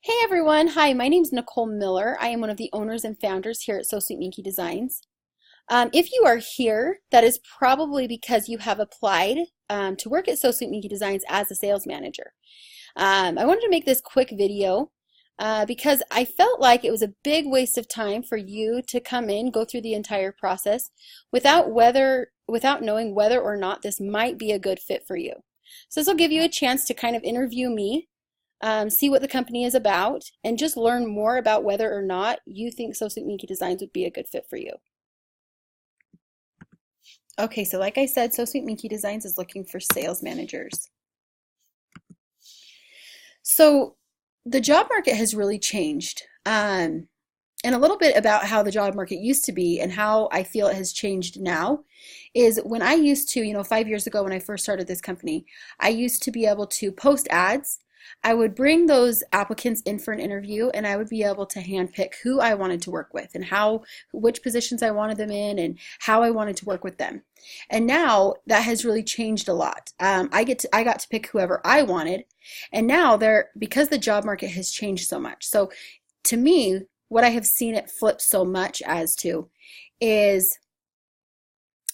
Hey everyone, hi, my name is Nicole Miller. I am one of the owners and founders here at So Sweet Minky Designs. If you are here, that is probably because you have applied to work at So Sweet Minky Designs as a sales manager. I wanted to make this quick video because I felt like it was a big waste of time for you to come in, go through the entire process without knowing whether or not this might be a good fit for you. So this will give you a chance to kind of interview me, see what the company is about, and just learn more about whether or not you think So Sweet Minky Designs would be a good fit for you. Okay, so like I said, So Sweet Minky Designs is looking for sales managers. So the job market has really changed. And a little bit about how the job market used to be and how I feel it has changed now is when I used to, 5 years ago when I first started this company, I used to be able to post ads. I would bring those applicants in for an interview and I would be able to handpick who I wanted to work with and which positions I wanted them in and how I wanted to work with them. And now that has really changed a lot. I got to pick whoever I wanted, and now because the job market has changed so much. So to me, what I have seen it flip so much as to is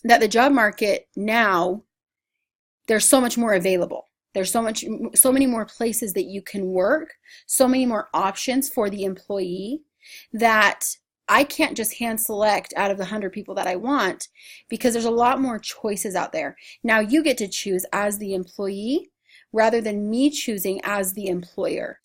that the job market now, there's so much more available. There's so many more places that you can work, so many more options for the employee that I can't just hand select out of the 100 people that I want, because there's a lot more choices out there. Now you get to choose as the employee rather than me choosing as the employer.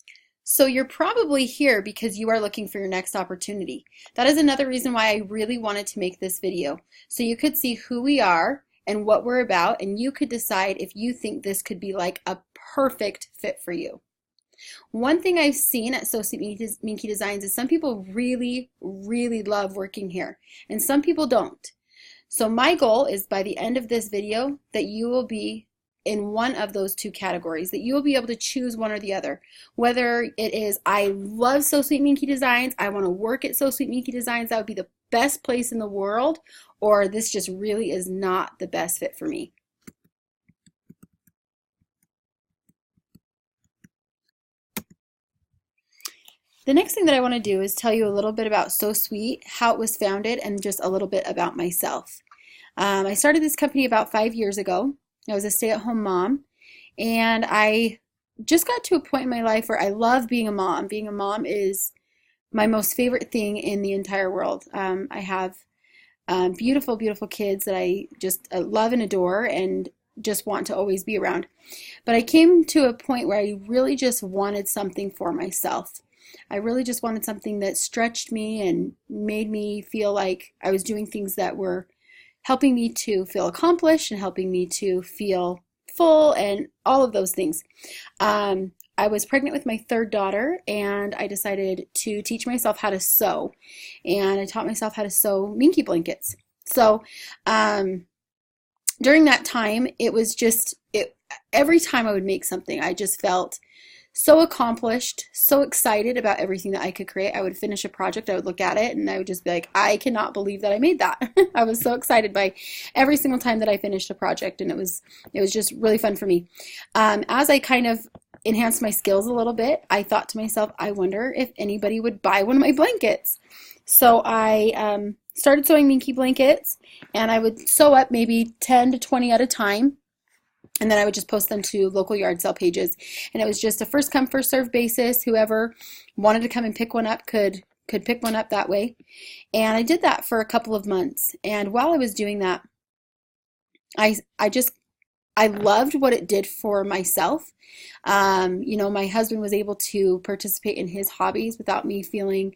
So you're probably here because you are looking for your next opportunity. That is another reason why I really wanted to make this video, so you could see who we are and what we're about, and you could decide if you think this could be like a perfect fit for you. One thing I've seen at So Sweet Minky Designs is some people really, really love working here, and some people don't. So my goal is by the end of this video that you will be in one of those two categories, that you will be able to choose one or the other. Whether it is, I love So Sweet Minky Designs, I want to work at So Sweet Minky Designs, that would be the best place in the world, or this just really is not the best fit for me. The next thing that I want to do is tell you a little bit about So Sweet, how it was founded, and just a little bit about myself. I started this company about 5 years ago. I was a stay-at-home mom, and I just got to a point in my life where I love being a mom. Being a mom is my most favorite thing in the entire world. I have beautiful, beautiful kids that I just love and adore and just want to always be around. But I came to a point where I really just wanted something for myself. I really just wanted something that stretched me and made me feel like I was doing things that were helping me to feel accomplished and helping me to feel full and all of those things. I was pregnant with my third daughter, and I decided to teach myself how to sew, and I taught myself how to sew Minky blankets. So during that time, it was just, every time I would make something, I just felt so accomplished, so excited about everything that I could create. I would finish a project, I would look at it, and I would just be like, I cannot believe that I made that. I was so excited by every single time that I finished a project, and it was just really fun for me. As I kind of enhanced my skills a little bit, I thought to myself, I wonder if anybody would buy one of my blankets. So I started sewing Minky blankets, and I would sew up maybe 10 to 20 at a time. And then I would just post them to local yard sale pages. And it was just a first come, first served basis. Whoever wanted to come and pick one up could pick one up that way. And I did that for a couple of months. And while I was doing that, I loved what it did for myself. My husband was able to participate in his hobbies without me feeling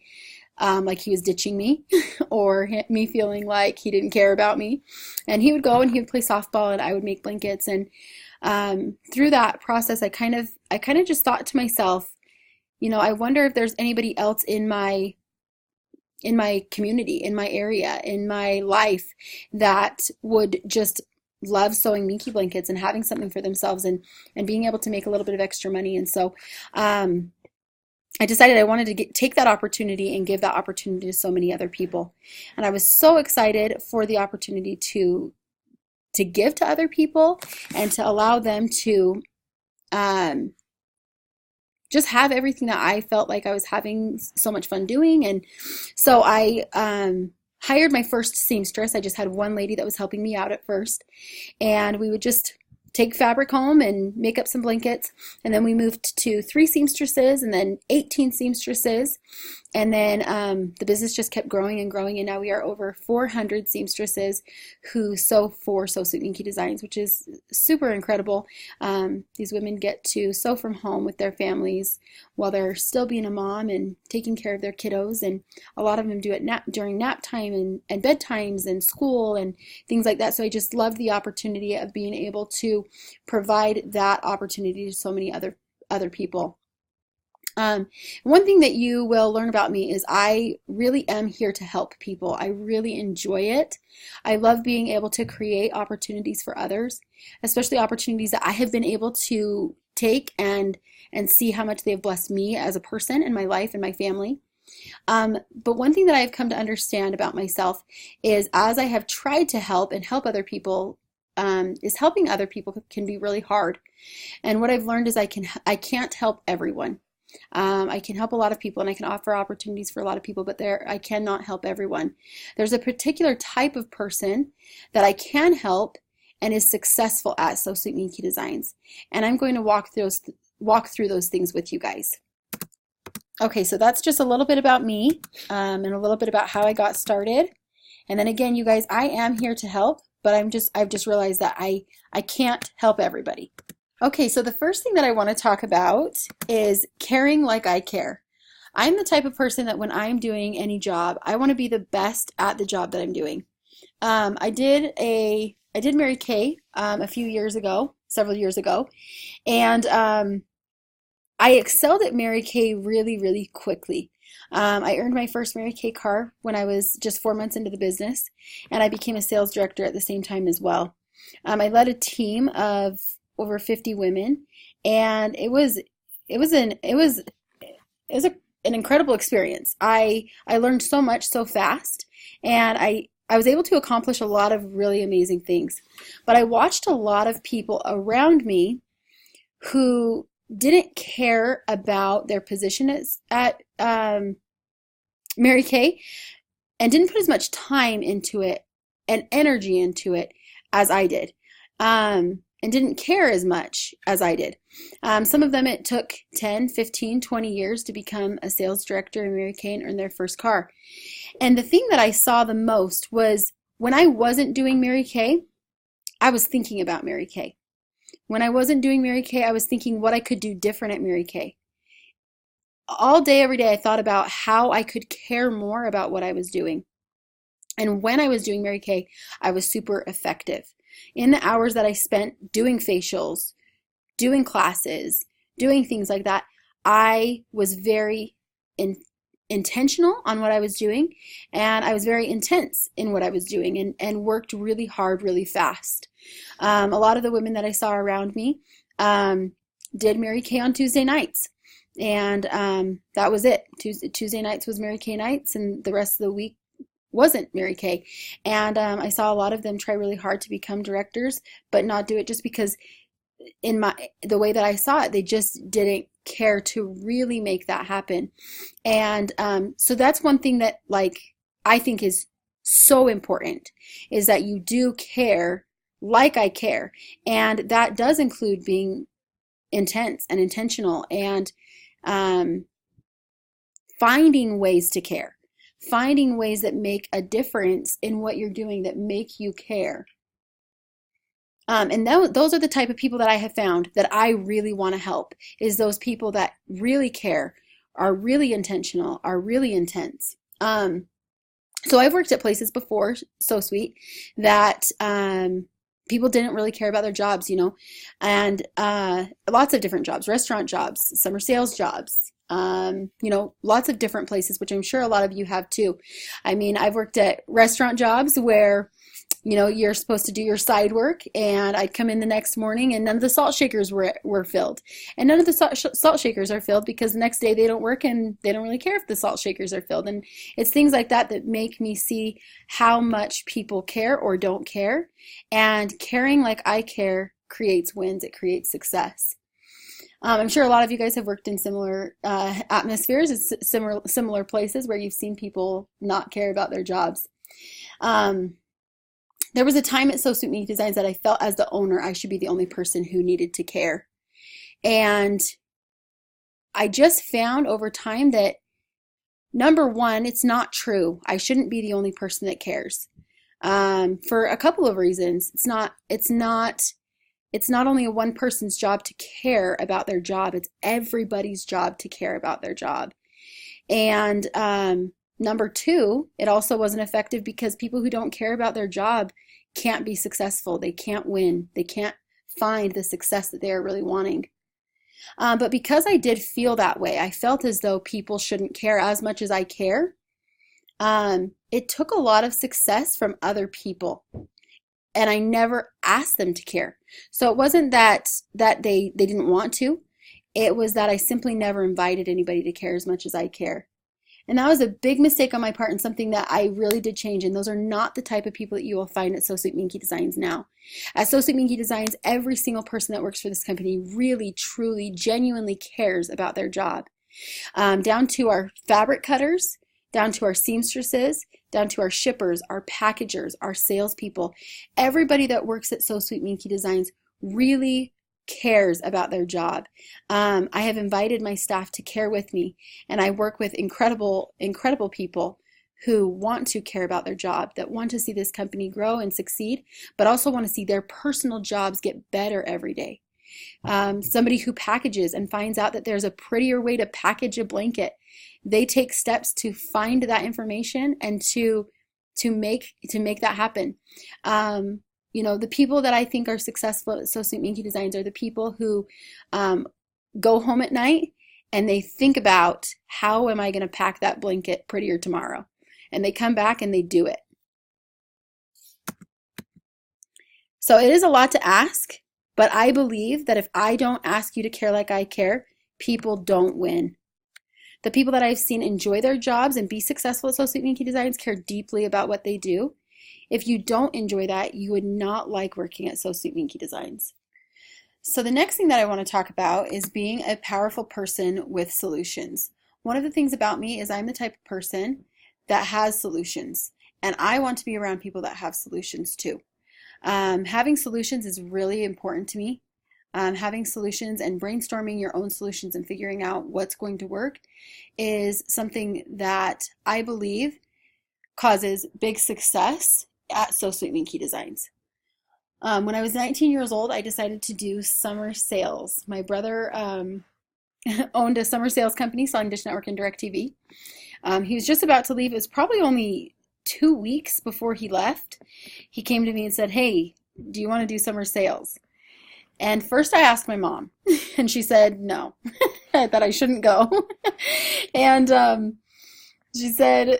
like he was ditching me or me feeling like he didn't care about me. And he would go and he would play softball, and I would make blankets. And through that process, I kind of just thought to myself, I wonder if there's anybody else in my community, in my area, in my life that would just love sewing Minky blankets and having something for themselves and being able to make a little bit of extra money. And so I decided I wanted to take that opportunity and give that opportunity to so many other people. And I was so excited for the opportunity to give to other people and to allow them to just have everything that I felt like I was having so much fun doing. And so I hired my first seamstress. I just had one lady that was helping me out at first, and we would just take fabric home and make up some blankets. And then we moved to 3 seamstresses and then 18 seamstresses. And then the business just kept growing and growing, and now we are over 400 seamstresses who sew for So Sweet Minky Designs, which is super incredible. These women get to sew from home with their families while they're still being a mom and taking care of their kiddos, and a lot of them do it during nap time and bedtimes and school and things like that. So I just love the opportunity of being able to provide that opportunity to so many other people. One thing that you will learn about me is I really am here to help people. I really enjoy it. I love being able to create opportunities for others, especially opportunities that I have been able to take and see how much they have blessed me as a person in my life and my family. But one thing that I've come to understand about myself is, as I have tried to help and help other people, is helping other people can be really hard. And what I've learned is I can't help everyone. I can help a lot of people and I can offer opportunities for a lot of people, but I cannot help everyone. There's a particular type of person that I can help and is successful at So Sweet Minky Designs. And I'm going to walk through those things with you guys. Okay, so that's just a little bit about me, and a little bit about how I got started. And then again, you guys, I am here to help, but I've just realized that I can't help everybody. Okay, so the first thing that I want to talk about is caring like I care. I'm the type of person that when I'm doing any job, I want to be the best at the job that I'm doing. I did Mary Kay a few years ago, several years ago, and I excelled at Mary Kay really, really quickly. I earned my first Mary Kay car when I was just 4 months into the business, and I became a sales director at the same time as well. I led a team of over 50 women, and it was an incredible experience. I learned so much so fast, and I was able to accomplish a lot of really amazing things. But I watched a lot of people around me who didn't care about their position at Mary Kay, and didn't put as much time into it and energy into it as I did. And didn't care as much as I did. Some of them, it took 10, 15, 20 years to become a sales director in Mary Kay and earn their first car. And the thing that I saw the most was when I wasn't doing Mary Kay, I was thinking about Mary Kay. When I wasn't doing Mary Kay, I was thinking what I could do different at Mary Kay. All day, every day, I thought about how I could care more about what I was doing. And when I was doing Mary Kay, I was super effective. In the hours that I spent doing facials, doing classes, doing things like that, I was very intentional on what I was doing, and I was very intense in what I was doing, and worked really hard, really fast. A lot of the women that I saw around me did Mary Kay on Tuesday nights, and that was it. Tuesday nights was Mary Kay nights, and the rest of the week wasn't Mary Kay. And I saw a lot of them try really hard to become directors, but not do it just because the way that I saw it, they just didn't care to really make that happen. And so that's one thing that I think is so important, is that you do care like I care. And that does include being intense and intentional and finding ways to care. Finding ways that make a difference in what you're doing, that make you care. And those are the type of people that I have found that I really want to help, is those people that really care, are really intentional, are really intense. So I've worked at places before, So Sweet, that people didn't really care about their jobs, and lots of different jobs, restaurant jobs, summer sales jobs, lots of different places, which I'm sure a lot of you have too. I mean, I've worked at restaurant jobs where, you're supposed to do your side work, and I'd come in the next morning and none of the salt shakers were filled. And none of the salt shakers are filled because the next day they don't work and they don't really care if the salt shakers are filled. And it's things like that that make me see how much people care or don't care. And caring like I care creates wins. It creates success. I'm sure a lot of you guys have worked in similar atmospheres, it's similar places where you've seen people not care about their jobs. Um, there was a time at So Suit Me Designs that I felt as the owner I should be the only person who needed to care. And I just found over time that number one, it's not true. I shouldn't be the only person that cares. For a couple of reasons. It's not only a one person's job to care about their job, it's everybody's job to care about their job. And number two, it also wasn't effective because people who don't care about their job can't be successful. They can't win. They can't find the success that they are really wanting. But because I did feel that way, I felt as though people shouldn't care as much as I care. It took a lot of success from other people, and I never asked them to care. So it wasn't that they didn't want to. It was that I simply never invited anybody to care as much as I care. And that was a big mistake on my part and something that I really did change. And those are not the type of people that you will find at So Sweet Minky Designs now. At So Sweet Minky Designs, every single person that works for this company really, truly, genuinely cares about their job. Down to our fabric cutters, down to our seamstresses, down to our shippers, our packagers, our salespeople. Everybody that works at So Sweet Minky Designs really cares about their job. I have invited my staff to care with me, and I work with incredible, incredible people who want to care about their job, that want to see this company grow and succeed, but also want to see their personal jobs get better every day. Somebody who packages and finds out that there's a prettier way to package a blanket, they take steps to find that information and to make that happen. The people that I think are successful at So Sweet Minky Designs are the people who go home at night and they think about, how am I going to pack that blanket prettier tomorrow? And they come back and they do it. So it is a lot to ask, but I believe that if I don't ask you to care like I care, people don't win. The people that I've seen enjoy their jobs and be successful at So Sweet Minky Designs care deeply about what they do. If you don't enjoy that, you would not like working at So Sweet Minky Designs. So the next thing that I want to talk about is being a powerful person with solutions. One of the things about me is I'm the type of person that has solutions, and I want to be around people that have solutions too. Having solutions is really important to me. Having solutions and brainstorming your own solutions and figuring out what's going to work is something that I believe causes big success at So Sweet Minky Designs. When I was 19 years old, I decided to do summer sales. My brother owned a summer sales company selling Dish Network and DirecTV. He was just about to leave. It was probably only 2 weeks before he left. He came to me and said, "Hey, do you want to do summer sales?" And first I asked my mom, and she said no, that I shouldn't go. And she said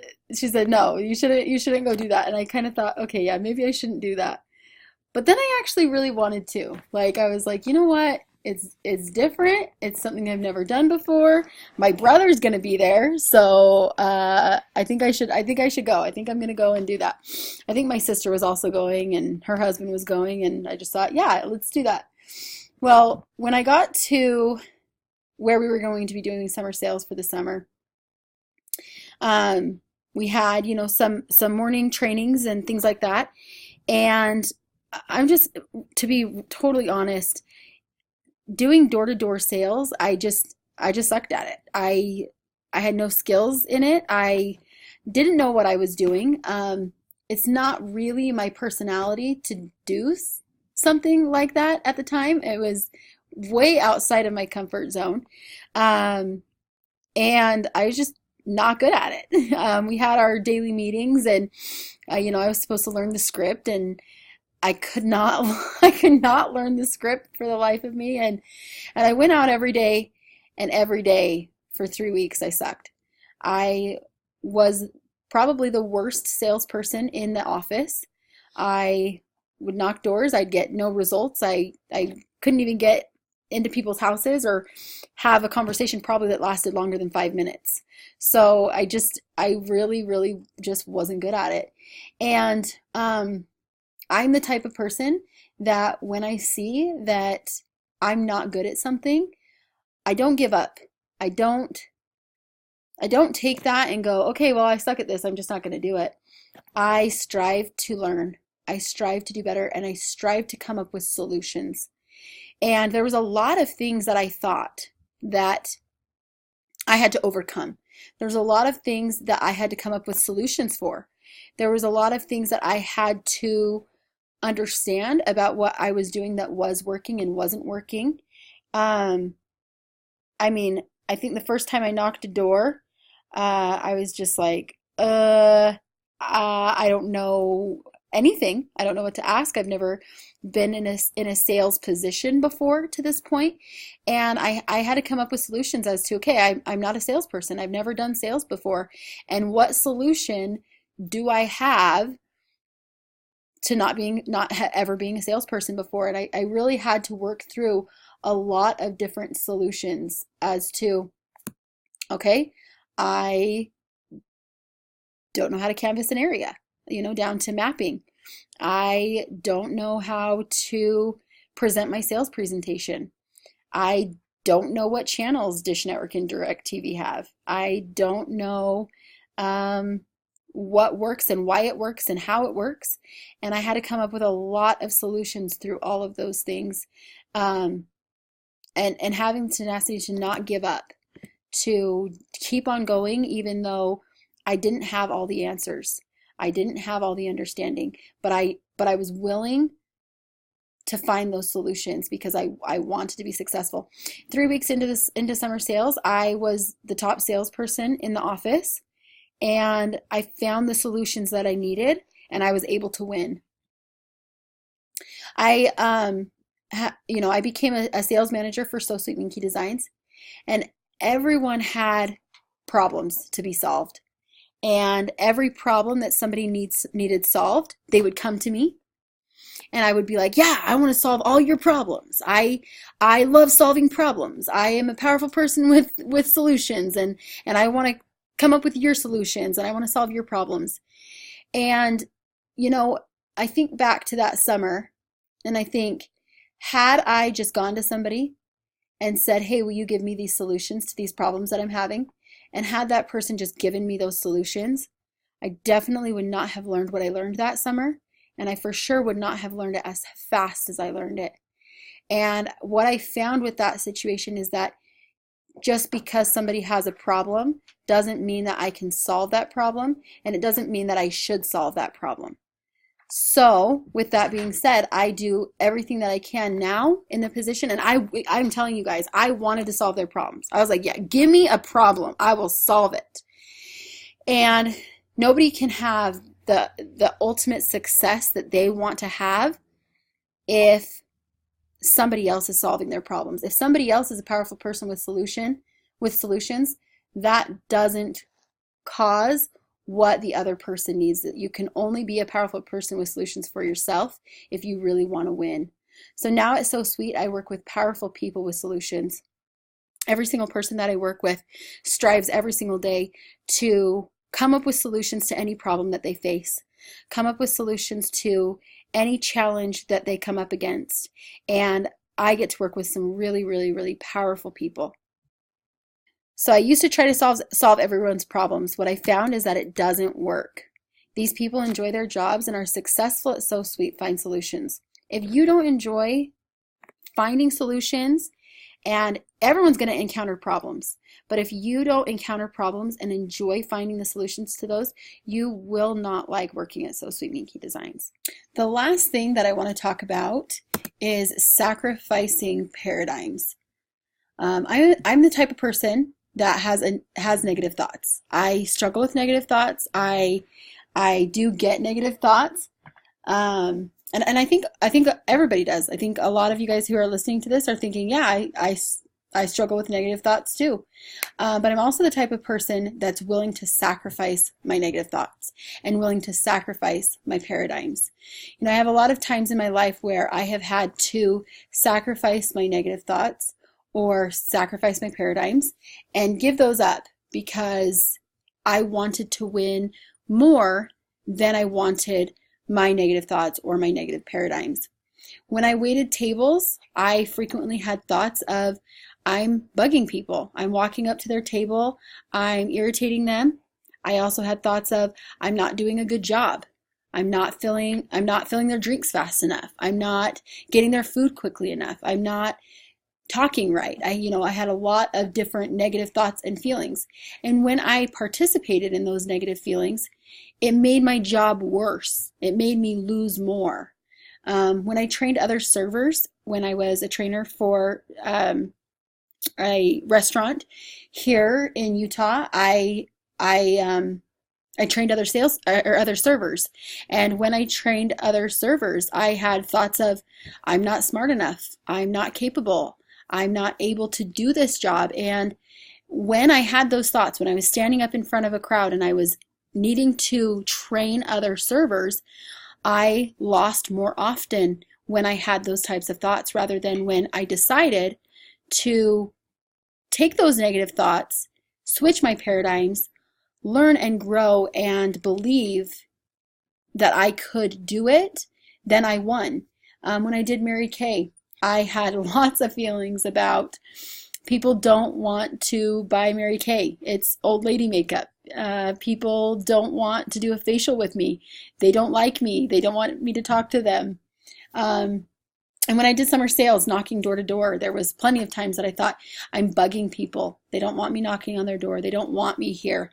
no, you shouldn't go do that. And I kind of thought, okay, yeah, maybe I shouldn't do that. But then I actually really wanted to. Like, I was like, you know what? It's different. It's something I've never done before. My brother's gonna be there, so I think I should go. I think I'm gonna go and do that. I think my sister was also going, and her husband was going, and I just thought, yeah, let's do that. Well, when I got to where we were going to be doing summer sales for the summer, we had, some morning trainings and things like that. And I'm just, to be totally honest, doing door-to-door sales, I just sucked at it. I had no skills in it. I didn't know what I was doing. It's not really my personality to do something like that at the time. It was way outside of my comfort zone. And I was just not good at it. We had our daily meetings, and I was supposed to learn the script, and I could not learn the script for the life of me. And I went out every day, and every day for 3 weeks I sucked. I was probably the worst salesperson in the office. I would knock doors. I'd get no results. I couldn't even get into people's houses or have a conversation probably that lasted longer than 5 minutes. So I really, really just wasn't good at it. And I'm the type of person that when I see that I'm not good at something, I don't give up. I don't I don't take that and go, okay, well, I suck at this. I'm just not going to do it. I strive to learn. I strive to do better, and I strive to come up with solutions. And there was a lot of things that I thought that I had to overcome. There was a lot of things that I had to come up with solutions for. There was a lot of things that I had to understand about what I was doing that was working and wasn't working. Um, I mean, I think the first time I knocked a door, I was just like, I don't know anything. I don't know what to ask. I've never been in a sales position before to this point, and I had to come up with solutions as to, okay, I'm not a salesperson. I've never done sales before, and what solution do I have to ever being a salesperson before? And I really had to work through a lot of different solutions as to, okay, I don't know how to canvas an area, down to mapping. I don't know how to present my sales presentation. I don't know what channels Dish Network and DirecTV have. I don't know what works and why it works and how it works. And I had to come up with a lot of solutions through all of those things. And having tenacity to not give up, to keep on going, even though I didn't have all the answers. I didn't have all the understanding, but I was willing to find those solutions because I wanted to be successful. 3 weeks into summer sales, I was the top salesperson in the office, and I found the solutions that I needed, and I was able to win. I became a sales manager for So Sweet Minky Designs, and everyone had problems to be solved. And every problem that somebody needed solved, they would come to me, and I would be like, yeah, I want to solve all your problems. I love solving problems. I am a powerful person with solutions, and I want to come up with your solutions, and I want to solve your problems. And I think back to that summer, and I think, had I just gone to somebody and said, hey, will you give me these solutions to these problems that I'm having? And had that person just given me those solutions, I definitely would not have learned what I learned that summer. And I for sure would not have learned it as fast as I learned it. And what I found with that situation is that just because somebody has a problem doesn't mean that I can solve that problem. And it doesn't mean that I should solve that problem. So with that being said, I do everything that I can now in the position, and I'm telling you guys, I wanted to solve their problems. I was like, yeah, give me a problem. I will solve it. And nobody can have the ultimate success that they want to have if somebody else is solving their problems. If somebody else is a powerful person with solutions, that doesn't cause what the other person needs. You can only be a powerful person with solutions for yourself if you really want to win. So now at So Sweet, I work with powerful people with solutions. Every single person that I work with strives every single day to come up with solutions to any problem that they face, come up with solutions to any challenge that they come up against. And I get to work with some really, really, really powerful people. So I used to try to solve everyone's problems. What I found is that it doesn't work. These people enjoy their jobs and are successful at So Sweet Find Solutions. If you don't enjoy finding solutions, and everyone's going to encounter problems, but if you don't encounter problems and enjoy finding the solutions to those, you will not like working at So Sweet Minky Designs. The last thing that I want to talk about is sacrificing paradigms. I'm the type of person that has negative thoughts. I struggle with negative thoughts. I do get negative thoughts, and I think everybody does. I think a lot of you guys who are listening to this are thinking, yeah, I struggle with negative thoughts too. But I'm also the type of person that's willing to sacrifice my negative thoughts and willing to sacrifice my paradigms. I have a lot of times in my life where I have had to sacrifice my negative thoughts or sacrifice my paradigms and give those up because I wanted to win more than I wanted my negative thoughts or my negative paradigms. When I waited tables, I frequently had thoughts of, I'm bugging people. I'm walking up to their table. I'm irritating them. I also had thoughts of I'm not doing a good job. I'm not filling their drinks fast enough. I'm not getting their food quickly enough. I'm not talking right. I had a lot of different negative thoughts and feelings. And when I participated in those negative feelings, it made my job worse. It made me lose more. When I trained other servers, when I was a trainer for a restaurant here in Utah, I trained other sales or other servers. And when I trained other servers, I had thoughts of, I'm not smart enough. I'm not capable. I'm not able to do this job. And when I had those thoughts, when I was standing up in front of a crowd and I was needing to train other servers, I lost more often when I had those types of thoughts rather than when I decided to take those negative thoughts, switch my paradigms, learn and grow and believe that I could do it. Then I won. When I did Mary Kay, I had lots of feelings about people don't want to buy Mary Kay. It's old lady makeup. People don't want to do a facial with me. They don't like me. They don't want me to talk to them. And when I did summer sales, knocking door to door, there was plenty of times that I thought, I'm bugging people. They don't want me knocking on their door. They don't want me here.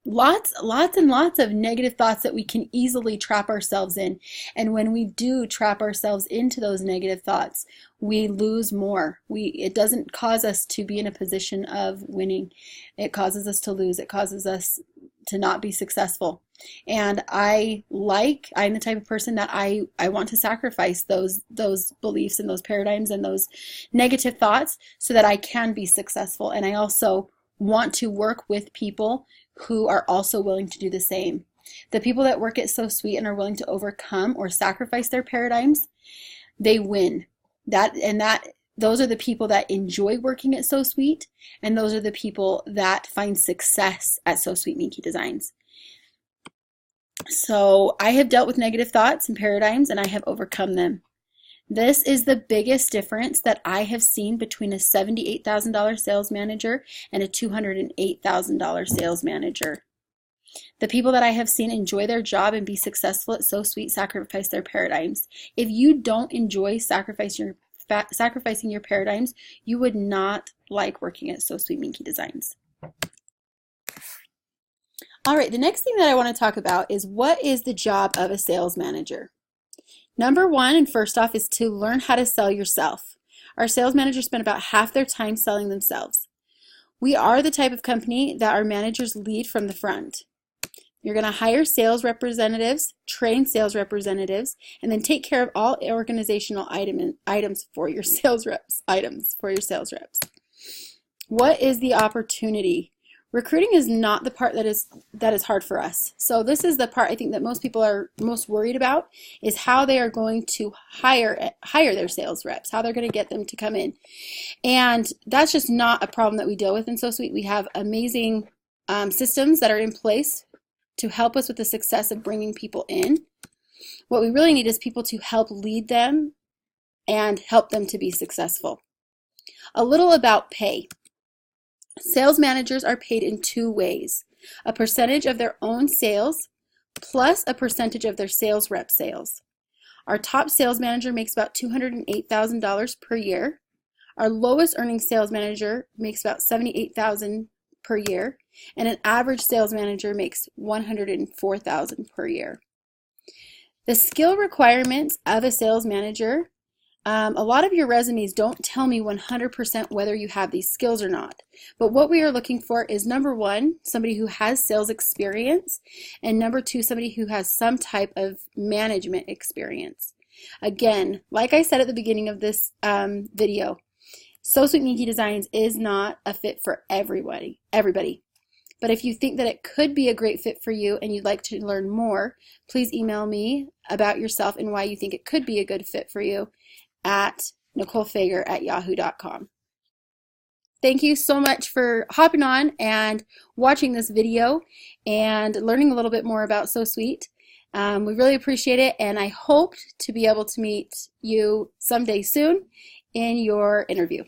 Lots and lots of negative thoughts that we can easily trap ourselves in. And when we do trap ourselves into those negative thoughts, we lose more. It doesn't cause us to be in a position of winning. It causes us to lose. It causes us to not be successful. And I'm the type of person that I want to sacrifice those beliefs and those paradigms and those negative thoughts so that I can be successful. And I also want to work with people who are also willing to do the same. The people that work at So Sweet and are willing to overcome or sacrifice their paradigms, they win. Those are the people that enjoy working at So Sweet, and those are the people that find success at So Sweet Minky Designs. So I have dealt with negative thoughts and paradigms, and I have overcome them. This is the biggest difference that I have seen between a $78,000 sales manager and a $208,000 sales manager. The people that I have seen enjoy their job and be successful at So Sweet sacrifice their paradigms. If you don't enjoy sacrificing your paradigms, you would not like working at So Sweet Minky Designs. All right, the next thing that I want to talk about is what is the job of a sales manager? Number one, and first off, is to learn how to sell yourself. Our sales managers spend about half their time selling themselves. We are the type of company that our managers lead from the front. You're going to hire sales representatives, train sales representatives, and then take care of all organizational items for your sales reps. What is the opportunity? Recruiting is not the part that is hard for us. So this is the part I think that most people are most worried about, is how they are going to hire their sales reps, how they're going to get them to come in. And that's just not a problem that we deal with in So Sweet. We have amazing systems that are in place to help us with the success of bringing people in. What we really need is people to help lead them and help them to be successful. A little about pay. Sales managers are paid in two ways: a percentage of their own sales plus a percentage of their sales rep sales. Our top sales manager makes about $208,000 per year. Our lowest earning sales manager makes about $78,000 per year, and an average sales manager makes $104,000 per year. The skill requirements of a sales manager, a lot of your resumes don't tell me 100% whether you have these skills or not. But what we are looking for is, number one, somebody who has sales experience, and number two, somebody who has some type of management experience. Again, like I said at the beginning of this video, So Sweet Minky Designs is not a fit for everybody. But if you think that it could be a great fit for you and you'd like to learn more, please email me about yourself and why you think it could be a good fit for you at NicoleFager@yahoo.com. Thank you so much for hopping on and watching this video and learning a little bit more about So Sweet. We really appreciate it, and I hope to be able to meet you someday soon in your interview.